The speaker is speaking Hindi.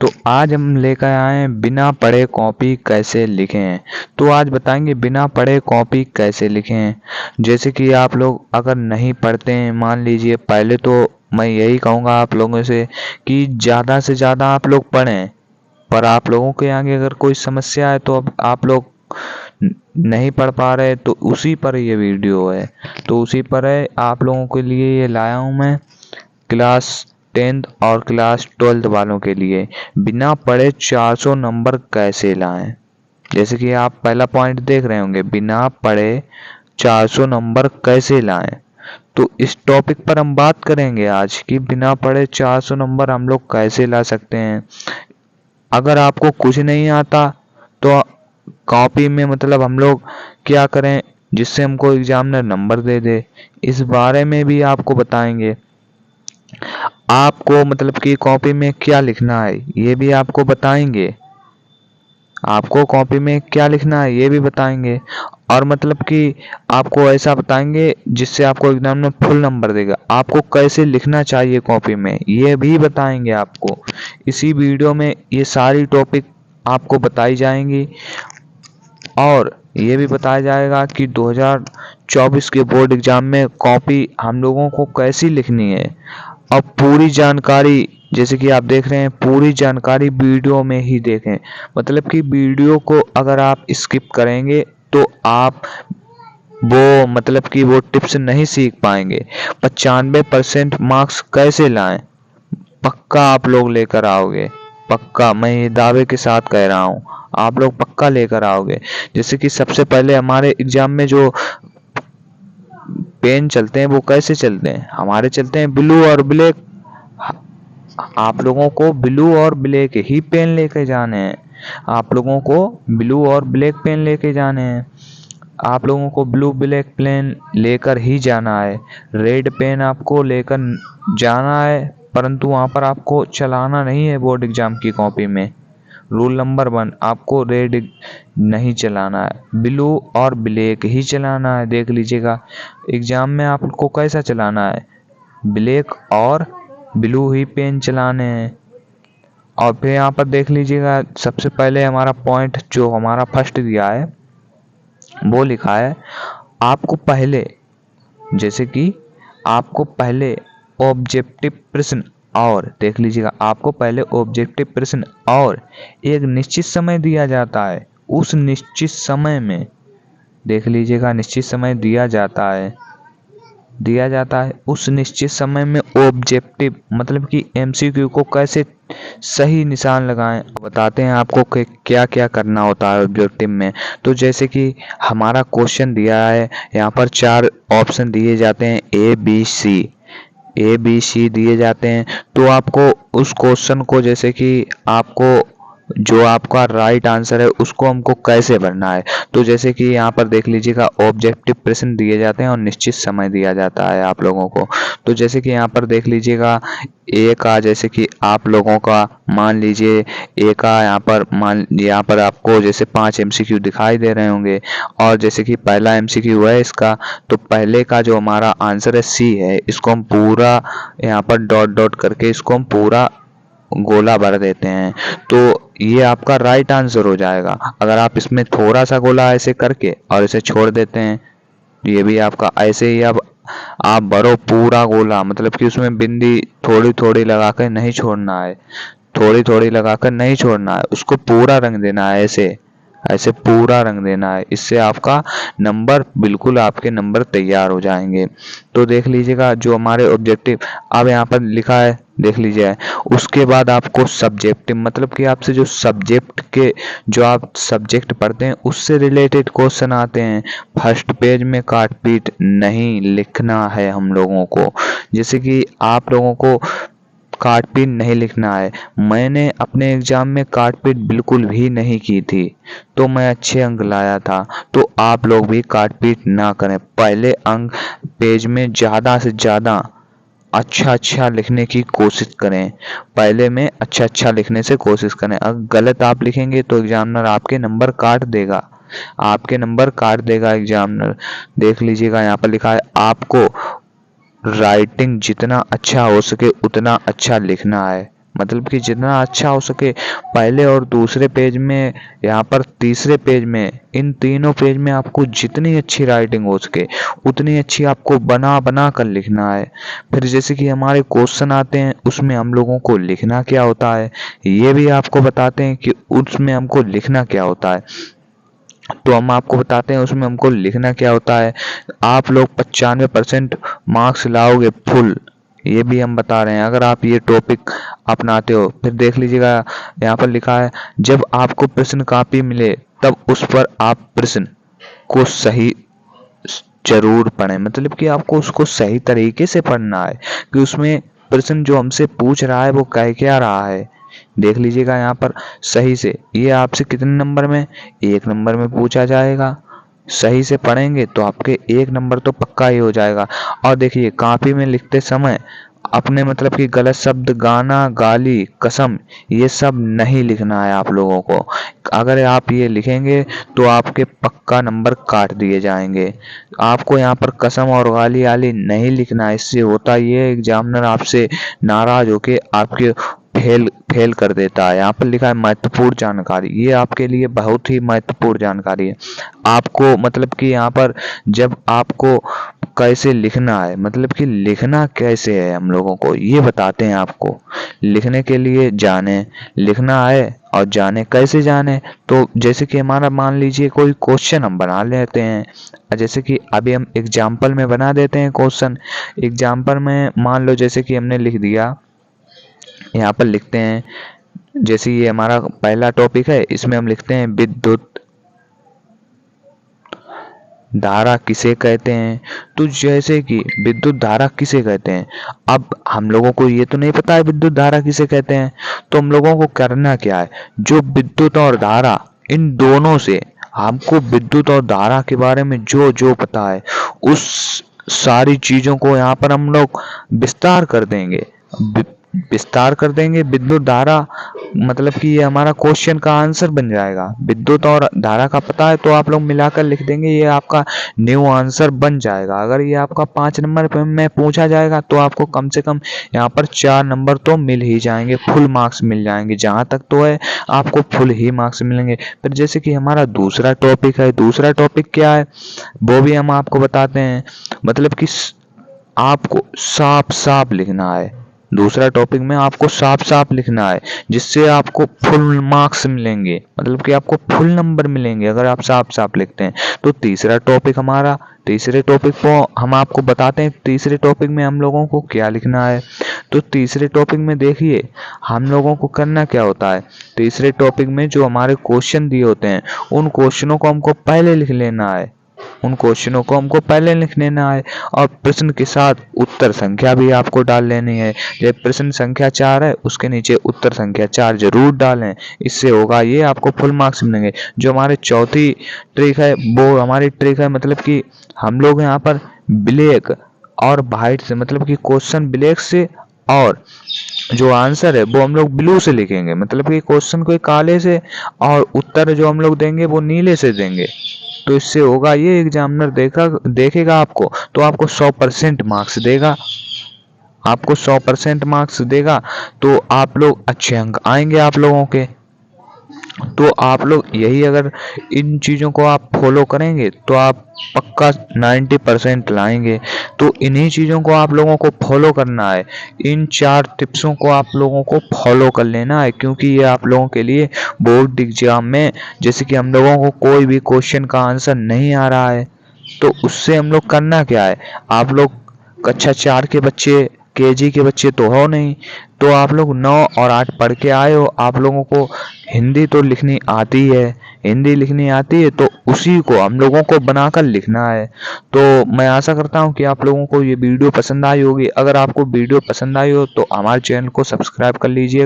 तो आज हम लेकर आए हैं बिना पढ़े कॉपी कैसे लिखें। तो आज बताएंगे बिना पढ़े कॉपी कैसे लिखें। जैसे कि आप लोग अगर नहीं पढ़ते हैं, मान लीजिए, पहले तो मैं यही कहूँगा आप लोगों से कि ज़्यादा से ज़्यादा आप लोग पढ़ें, पर आप लोगों के आगे अगर कोई समस्या है तो अब आप लोग नहीं पढ़ पा रहे तो उसी पर ये वीडियो है। तो उसी पर है, आप लोगों के लिए ये लाया हूँ मैं क्लास 10th और क्लास 12th वालों के लिए बिना पढ़े 400 नंबर कैसे लाएं। जैसे कि आप पहला पॉइंट देख रहे होंगे, बिना पढ़े 400 नंबर कैसे लाएं। तो इस टॉपिक पर हम बात करेंगे आज कि बिना पढ़े 400 नंबर हम लोग कैसे ला सकते हैं। अगर आपको कुछ नहीं आता तो कॉपी में मतलब हम लोग क्या करें जिससे हमको एग्जामिनर नंबर दे दे, इस बारे में भी आपको बताएंगे। आपको मतलब कि कॉपी में क्या लिखना है ये भी आपको बताएंगे। आपको कॉपी में क्या लिखना है ये भी बताएंगे, और मतलब कि आपको ऐसा बताएंगे जिससे आपको एग्जाम में फुल नंबर देगा। आपको कैसे लिखना चाहिए कॉपी में ये भी बताएंगे आपको। इसी वीडियो में ये सारी टॉपिक आपको बताई जाएंगी, और ये भी बताया जाएगा कि 2024 के बोर्ड एग्जाम में कॉपी हम लोगों को कैसी लिखनी है। अब पूरी जानकारी, जैसे कि आप देख रहे हैं, पूरी जानकारी वीडियो में ही देखें। मतलब कि वीडियो को अगर आप स्किप करेंगे तो आप वो मतलब कि वो टिप्स नहीं सीख पाएंगे। 95% मार्क्स कैसे लाएं, पक्का आप लोग लेकर आओगे। पक्का, मैं ये दावे के साथ कह रहा हूँ, आप लोग पक्का लेकर आओगे। जैसे कि सबसे पहले हमारे एग्जाम में जो पेन चलते हैं वो कैसे चलते हैं, हमारे चलते हैं ब्लू और ब्लैक। आप लोगों को ब्लू और ब्लैक ही पेन लेके जाने हैं। आप लोगों को ब्लू और ब्लैक पेन लेके जाने हैं। आप लोगों को ब्लू ब्लैक पेन लेकर ही जाना है। रेड पेन आपको लेकर जाना है, परंतु वहाँ पर आपको चलाना नहीं है। बोर्ड एग्जाम की कॉपी में रूल नंबर 1, आपको रेड नहीं चलाना है, ब्लू और ब्लैक ही चलाना है। देख लीजिएगा एग्जाम में आपको कैसा चलाना है, ब्लैक और ब्लू ही पेन चलाने हैं। और फिर यहाँ पर देख लीजिएगा, सबसे पहले हमारा पॉइंट जो हमारा फर्स्ट दिया है वो लिखा है आपको पहले, जैसे कि आपको पहले ऑब्जेक्टिव प्रश्न, और देख लीजिएगा आपको पहले ऑब्जेक्टिव प्रश्न और एक निश्चित समय दिया जाता है। उस निश्चित समय में देख लीजिएगा, निश्चित समय दिया जाता है उस निश्चित समय में ऑब्जेक्टिव मतलब कि एमसीक्यू को कैसे सही निशान लगाएं। बताते हैं आपको कि क्या क्या करना होता है ऑब्जेक्टिव में। तो जैसे कि हमारा क्वेश्चन दिया है, यहाँ पर 4 ऑप्शन दिए जाते हैं, ए बी सी दिए जाते हैं। तो आपको उस क्वेश्चन को, जैसे कि आपको जो आपका राइट आंसर है उसको हमको कैसे भरना है। तो जैसे कि यहाँ पर देख लीजिएगा ऑब्जेक्टिव प्रश्न दिए जाते हैं और निश्चित समय दिया जाता है आप लोगों को। तो जैसे कि यहाँ पर देख लीजिएगा ए का, जैसे कि आप लोगों का मान लीजिए ए का यहाँ पर आपको जैसे 5 एमसीक्यू दिखाई दे रहे होंगे, और जैसे कि पहला एमसीक्यू है इसका, तो पहले का जो हमारा आंसर है सी है, इसको हम पूरा यहाँ पर डॉट डॉट करके इसको हम पूरा गोला भर देते हैं। तो ये आपका राइट आंसर हो जाएगा। अगर आप इसमें थोड़ा सा गोला ऐसे करके और इसे छोड़ देते हैं, ये भी आपका ऐसे ही। अब आप भरो पूरा गोला, मतलब कि उसमें बिंदी थोड़ी थोड़ी लगाकर नहीं छोड़ना है, थोड़ी थोड़ी लगाकर नहीं छोड़ना है, उसको पूरा रंग देना है, ऐसे ऐसे पूरा रंग देना है। इससे आपका नंबर, बिल्कुल आपके नंबर तैयार हो जाएंगे। तो देख लीजिएगा जो हमारे ऑब्जेक्टिव अब यहाँ पर लिखा है, देख लीजिए। उसके बाद आपको सब्जेक्टिव मतलब कि आपसे जो सब्जेक्ट के, जो आप सब्जेक्ट पढ़ते हैं उससे रिलेटेड क्वेश्चन आते हैं। फर्स्ट पेज में काट पीट नहीं लिखना है हम लोगों को। जैसे कि आप लोगों को काट पीट नहीं लिखना है। मैंने अपने एग्जाम में काट पीट बिल्कुल भी नहीं की थी, तो मैं अच्छे अंक लाया था। तो आप लोग भी काट पीट ना करें। पहले अंक पेज में ज़्यादा से ज़्यादा अच्छा लिखने की कोशिश करें। पहले में अच्छा लिखने से कोशिश करें। अगर गलत आप लिखेंगे तो एग्जामिनर आपके नंबर काट देगा, एग्जामिनर। देख लीजिएगा यहाँ पर लिखा है आपको राइटिंग जितना अच्छा हो सके उतना अच्छा लिखना है। मतलब कि जितना अच्छा हो सके पहले और दूसरे पेज में, यहाँ पर तीसरे पेज में, इन तीनों पेज में आपको जितनी अच्छी राइटिंग हो सके उतनी अच्छी आपको बना बना कर लिखना है। फिर जैसे कि हमारे क्वेश्चन आते हैं, उसमें हम लोगों को लिखना क्या होता है ये भी आपको बताते हैं कि उसमें हमको लिखना क्या होता है। तो हम आपको बताते हैं उसमें हमको लिखना क्या होता है। आप लोग 95% मार्क्स लाओगे फुल, ये भी हम बता रहे हैं अगर आप ये टॉपिक अपनाते हो। फिर देख लीजिएगा यहाँ पर लिखा है, जब आपको प्रश्न कॉपी मिले तब उस पर आप प्रश्न को सही जरूर पढ़ें। मतलब कि आपको उसको सही तरीके से पढ़ना है कि उसमें प्रश्न जो हमसे पूछ रहा है वो कह क्या रहा है। देख लीजिएगा यहाँ पर सही से, ये आपसे कितने नंबर में, 1 नंबर में पूछा जाएगा। सही से पढ़ेंगे तो आपके 1 नंबर तो पक्का ही हो जाएगा। और देखिए कॉपी में लिखते समय अपने मतलब कि गलत शब्द, गाना, गाली, कसम, ये सब नहीं लिखना है आप लोगों को। अगर आप ये लिखेंगे तो आपके पक्का नंबर काट दिए जाएंगे। आपको यहाँ पर कसम और गाली आली नहीं लिखना है। इससे होता ये एग्जामिनर आपसे नाराज होके आपके फेल कर देता है। यहाँ पर लिखा है महत्वपूर्ण जानकारी, ये आपके लिए बहुत ही महत्वपूर्ण जानकारी है। आपको मतलब कि यहाँ पर जब आपको कैसे लिखना है, मतलब कि लिखना कैसे है हम लोगों को ये बताते हैं आपको। लिखने के लिए जाने, लिखना है और जाने कैसे जाने। तो जैसे कि हमारा मान लीजिए कोई क्वेश्चन हम बना लेते हैं, जैसे कि अभी हम एग्जाम्पल में बना देते हैं क्वेश्चन। एग्जाम्पल में मान लो जैसे कि हमने लिख दिया, यहाँ पर लिखते हैं जैसे ये हमारा पहला टॉपिक है, इसमें हम लिखते हैं विद्युत धारा किसे कहते हैं। तो जैसे कि विद्युत धारा किसे कहते हैं, अब हम लोगों को ये तो नहीं पता है विद्युत धारा किसे कहते हैं। तो हम लोगों को करना क्या है, जो विद्युत और धारा, इन दोनों से हमको विद्युत और धारा के बारे में जो जो पता है उस सारी चीजों को यहाँ पर हम लोग विस्तार कर देंगे। विस्तार कर देंगे विद्युत धारा, मतलब कि ये हमारा क्वेश्चन का आंसर बन जाएगा। विद्युत और धारा का पता है तो आप लोग मिलाकर लिख देंगे, ये आपका न्यू आंसर बन जाएगा। अगर ये आपका 5 नंबर पे में पूछा जाएगा तो आपको कम से कम यहाँ पर 4 नंबर तो मिल ही जाएंगे, फुल मार्क्स मिल जाएंगे। जहाँ तक तो है आपको फुल ही मार्क्स मिलेंगे। फिर जैसे कि हमारा दूसरा टॉपिक है, दूसरा टॉपिक क्या है वो भी हम आपको बताते हैं। मतलब कि आपको साफ साफ लिखना है। दूसरा टॉपिक में आपको साफ साफ लिखना है जिससे आपको फुल मार्क्स मिलेंगे, मतलब कि आपको फुल नंबर मिलेंगे अगर आप साफ साफ लिखते हैं। तो तीसरा टॉपिक हमारा, तीसरे टॉपिक को हम आपको बताते हैं तीसरे टॉपिक में हम लोगों को क्या लिखना है। तो तीसरे टॉपिक में देखिए हम लोगों को करना क्या होता है। तीसरे टॉपिक में जो हमारे क्वेश्चन दिए होते हैं उन क्वेश्चनों को हमको पहले लिख लेना है, उन क्वेश्चनों को हमको पहले लिख लेना है। और प्रश्न के साथ उत्तर संख्या भी आपको डाल लेनी है। जब प्रश्न संख्या 4 है उसके नीचे उत्तर संख्या 4 जरूर डालें, इससे होगा ये आपको फुल मार्क्स मिलेंगे। जो हमारी चौथी ट्रिक है वो हमारी ट्रिक है, मतलब कि हम लोग यहाँ पर ब्लैक और वाइट से, मतलब कि क्वेश्चन ब्लैक से और जो आंसर है वो हम लोग ब्लू से लिखेंगे। मतलब कि क्वेश्चन को काले से और उत्तर जो हम लोग देंगे वो नीले से देंगे। तो इससे होगा ये एग्जामिनर देखेगा आपको तो आपको 100% मार्क्स देगा, आपको 100% मार्क्स देगा। तो आप लोग अच्छे अंक आएंगे आप लोगों के। तो आप लोग यही अगर इन चीज़ों को आप फॉलो करेंगे तो आप पक्का 90% लाएंगे। तो इन्हीं चीज़ों को आप लोगों को फॉलो करना है, इन 4 टिप्सों को आप लोगों को फॉलो कर लेना है, क्योंकि ये आप लोगों के लिए बोर्ड एग्जाम में जैसे कि हम लोगों को कोई भी क्वेश्चन का आंसर नहीं आ रहा है तो उससे हम लोग करना क्या है। आप लोग कक्षा 4 के बच्चे, केजी के बच्चे तो हो नहीं, तो आप लोग 9 और 8 पढ़ के आए हो, आप लोगों को हिंदी तो लिखनी आती है, हिंदी लिखनी आती है तो उसी को हम लोगों को बनाकर लिखना है। तो मैं आशा करता हूँ कि आप लोगों को ये वीडियो पसंद आई होगी। अगर आपको वीडियो पसंद आई हो तो हमारे चैनल को सब्सक्राइब कर लीजिए।